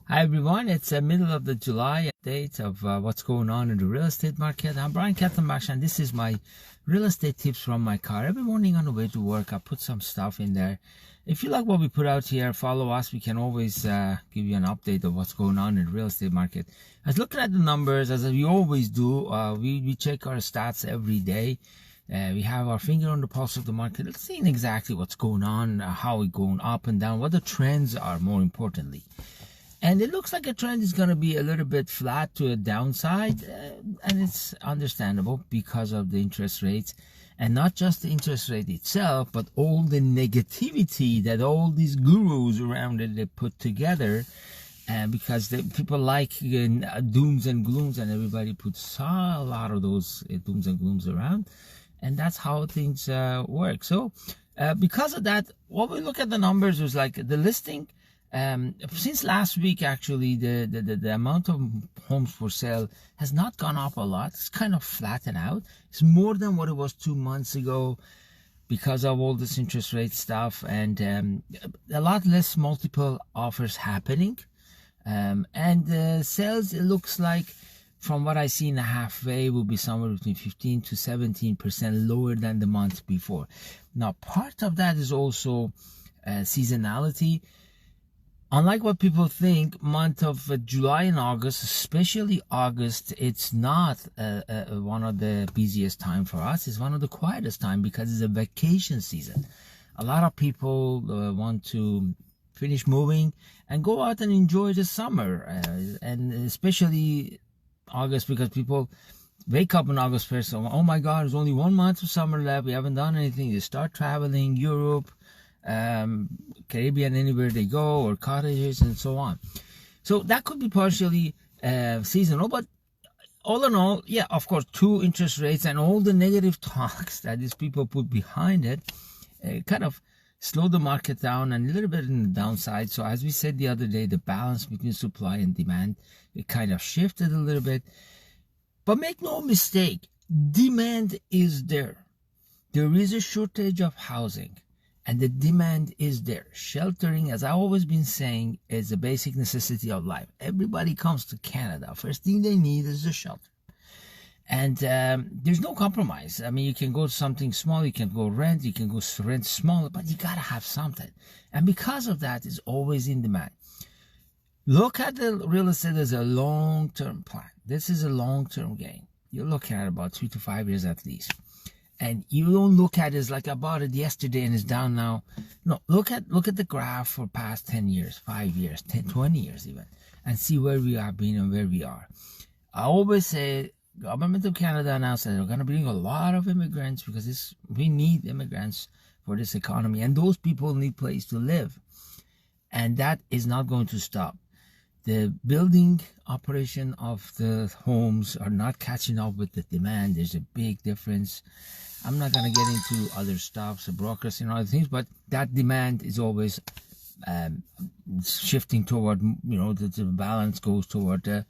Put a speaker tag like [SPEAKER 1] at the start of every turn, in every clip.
[SPEAKER 1] Hi everyone, it's the middle of the July update of what's going on in the real estate market. I'm Brian Khatambakhsh and this is my real estate tips from my car. Every morning on the way to work, I put some stuff in there. If you like what we put out here, follow us. We can always give you an update of what's going on in the real estate market. I was looking at the numbers, as we always do. We check our stats every day. We have our finger on the pulse of the market. Let's see exactly what's going on, how it's going up and down, what the trends are more importantly. And it looks like a trend is going to be a little bit flat to a downside, and it's understandable because of the interest rates, and not just the interest rate itself, but all the negativity that all these gurus around it they put together, because people like dooms and glooms, and everybody puts a lot of those dooms and glooms around, and that's how things work. So because of that, when we look at the numbers, it was like the listing. Since last week, actually, the amount of homes for sale has not gone up a lot. It's kind of flattened out. It's more than what it was 2 months ago because of all this interest rate stuff, and a lot less multiple offers happening. And sales, it looks like, from what I see in the halfway, will be somewhere between 15 to 17% lower than the month before. Now, part of that is also seasonality. Unlike what people think, month of July and August, especially August, it's not one of the busiest time for us. It's one of the quietest time because it's a vacation season. A lot of people want to finish moving and go out and enjoy the summer, and especially August, because people wake up on August 1st, oh my God, there's only 1 month of summer left. We haven't done anything. They start traveling, Europe, Caribbean, anywhere they go, or cottages and so on. So that could be partially seasonal, but all in all, yeah, of course, 2 interest rates and all the negative talks that these people put behind it kind of slow the market down and a little bit in the downside. So as we said the other day, the balance between supply and demand, it kind of shifted a little bit. But make no mistake, demand is there. There is a shortage of housing. And the demand is there. Sheltering, as I've always been saying, is a basic necessity of life. Everybody comes to Canada. First thing they need is a shelter. And there's no compromise. I mean, you can go to something small, you can go rent, you can go rent smaller, but you got to have something. And because of that, it's always in demand. Look at the real estate as a long-term plan. This is a long-term game. You're looking at about 3 to 5 years at least. And you don't look at it as like I bought it yesterday and it's down now. No, look at the graph for past 10 years, 5 years, 10, 20 years even, and see where we have been and where we are. I always say, Government of Canada announced that they're going to bring a lot of immigrants because we need immigrants for this economy, and those people need place to live. And that is not going to stop. The building operation of the homes are not catching up with the demand. There's a big difference. I'm not going to get into other stuff, brokers and other things, but that demand is always shifting toward, the balance goes toward the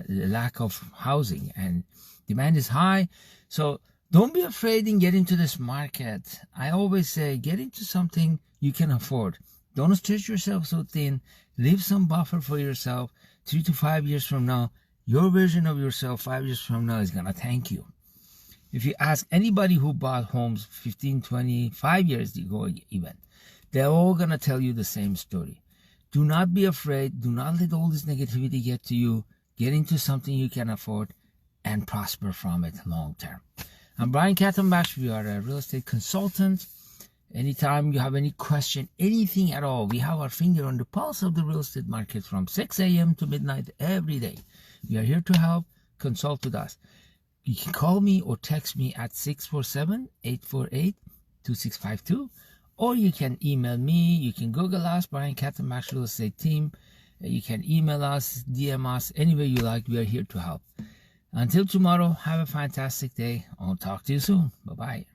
[SPEAKER 1] lack of housing, and demand is high. So don't be afraid in getting into this market. I always say, get into something you can afford. Don't stretch yourself so thin. Leave some buffer for yourself. 3 to 5 years from now, your version of yourself 5 years from now is going to thank you. If you ask anybody who bought homes 15, 25 years ago even, they're all going to tell you the same story. Do not be afraid. Do not let all this negativity get to you. Get into something you can afford and prosper from it long term. I'm Brian Khatambakhsh. We are a real estate consultant. Anytime you have any question, anything at all, we have our finger on the pulse of the real estate market from 6 a.m. to midnight every day. We are here to help. Consult with us. You can call me or text me at 647-848-2652, or you can email me. You can Google us, Brian Khatambakhsh Real Estate Team. You can email us, DM us, any way you like. We are here to help. Until tomorrow, have a fantastic day. I'll talk to you soon. Bye-bye.